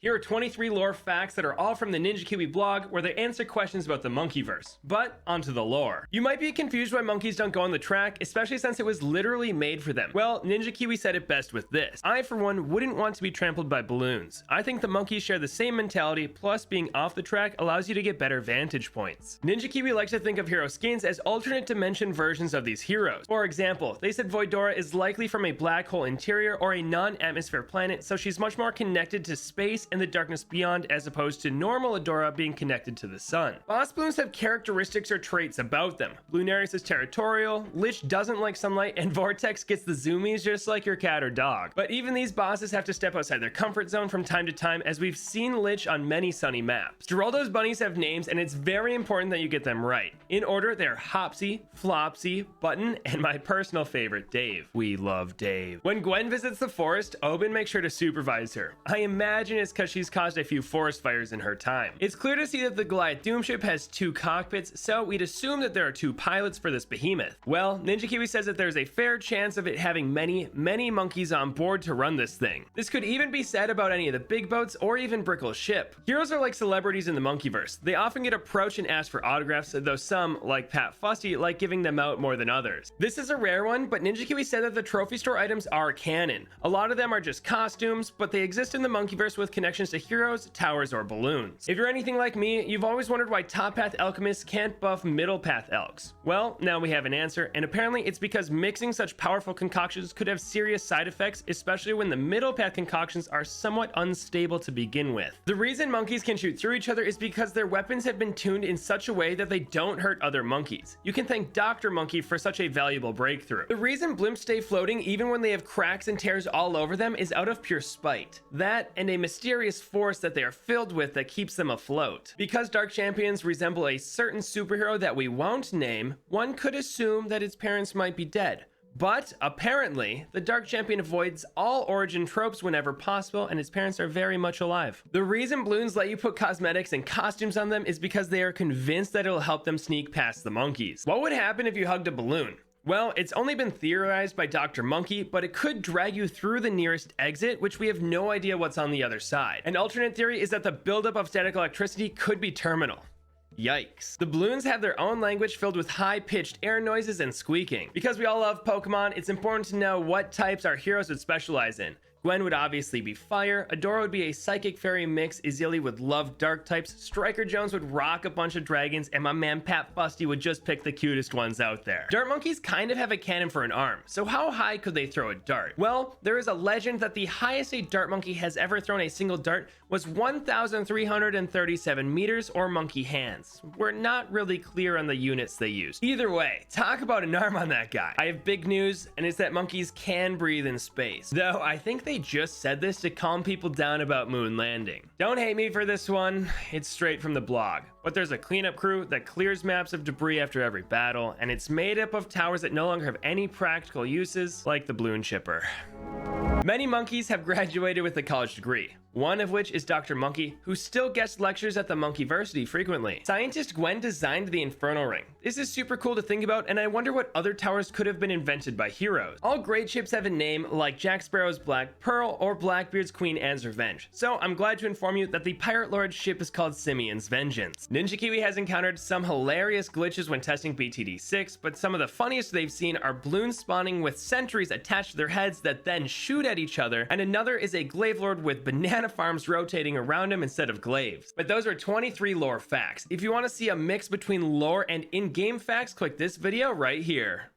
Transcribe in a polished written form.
Here are 23 lore facts that are all from the Ninja Kiwi blog where they answer questions about the monkeyverse. But onto the lore. You might be confused why monkeys don't go on the track, especially since it was literally made for them. Well, Ninja Kiwi said it best with this. I, for one, wouldn't want to be trampled by balloons. I think the monkeys share the same mentality, plus being off the track allows you to get better vantage points. Ninja Kiwi likes to think of hero skins as alternate dimension versions of these heroes. For example, they said Voidora is likely from a black hole interior or a non-atmosphere planet, so she's much more connected to space and the darkness beyond as opposed to normal Adora being connected to the sun. Boss Bloons have characteristics or traits about them. Bloonarius is territorial, Lich doesn't like sunlight, and Vortex gets the zoomies just like your cat or dog. But even these bosses have to step outside their comfort zone from time to time, as we've seen Lich on many sunny maps. Geraldo's bunnies have names, and it's very important that you get them right. In order, they're Hopsy, Flopsy, Button, and my personal favorite, Dave. We love Dave. When Gwen visits the forest, Oben makes sure to supervise her. I imagine it's because she's caused a few forest fires in her time. It's clear to see that the Goliath Doomship has 2 cockpits, so we'd assume that there are 2 pilots for this behemoth. Well, Ninja Kiwi says that there's a fair chance of it having many monkeys on board to run this thing. This could even be said about any of the big boats or even Brickle's ship. Heroes are like celebrities in the monkeyverse. They often get approached and asked for autographs, though some, like Pat Fusty, like giving them out more than others. This is a rare one, but Ninja Kiwi said that the trophy store items are canon. A lot of them are just costumes, but they exist in the monkeyverse with connections to heroes, towers, or balloons. If you're anything like me, you've always wondered why top path alchemists can't buff middle path elks. Well, now we have an answer, and apparently it's because mixing such powerful concoctions could have serious side effects, especially when the middle path concoctions are somewhat unstable to begin with. The reason monkeys can shoot through each other is because their weapons have been tuned in such a way that they don't hurt other monkeys. You can thank Dr. Monkey for such a valuable breakthrough. The reason blimps stay floating even when they have cracks and tears all over them is out of pure spite. That and a mysterious force that they are filled with that keeps them afloat. Because dark champions resemble a certain superhero that we won't name, one could assume that its parents might be dead. But apparently, the Dark Champion avoids all origin tropes whenever possible, and its parents are very much alive. The reason Bloons let you put cosmetics and costumes on them is because they are convinced that it'll help them sneak past the monkeys. What would happen if you hugged a balloon? Well, it's only been theorized by Dr. Monkey, but it could drag you through the nearest exit, which we have no idea what's on the other side. An alternate theory is that the buildup of static electricity could be terminal. Yikes. The Bloons have their own language filled with high-pitched air noises and squeaking. Because we all love Pokemon, it's important to know what types our heroes would specialize in. Gwen would obviously be fire, Adora would be a psychic fairy mix, Izili would love dark types, Striker Jones would rock a bunch of dragons, and my man Pat Fusty would just pick the cutest ones out there. Dart monkeys kind of have a cannon for an arm, so how high could they throw a dart? Well, there is a legend that the highest a dart monkey has ever thrown a single dart was 1,337 meters or monkey hands. We're not really clear on the units they use. Either way, talk about an arm on that guy. I have big news, and it's that monkeys can breathe in space. Though I think they just said this to calm people down about moon landing. Don't hate me for this one, it's straight from the blog. But there's a cleanup crew that clears maps of debris after every battle, and it's made up of towers that no longer have any practical uses, like the Bloon chipper. Many monkeys have graduated with a college degree, one of which is Dr. Monkey, who still guest lectures at the Monkeyversity frequently. Scientist Gwen designed the Infernal Ring. This is super cool to think about, and I wonder what other towers could have been invented by heroes. All great ships have a name, like Jack Sparrow's Black Pearl or Blackbeard's Queen Anne's Revenge, so I'm glad to inform you that the Pirate Lord's ship is called Simeon's Vengeance. Ninja Kiwi has encountered some hilarious glitches when testing BTD6, but some of the funniest they've seen are Bloons spawning with sentries attached to their heads that then shoot at each other, and another is a Glaive Lord with banana farms rotating around him instead of glaives. But those are 23 lore facts. If you want to see a mix between lore and in-game facts, click this video right here.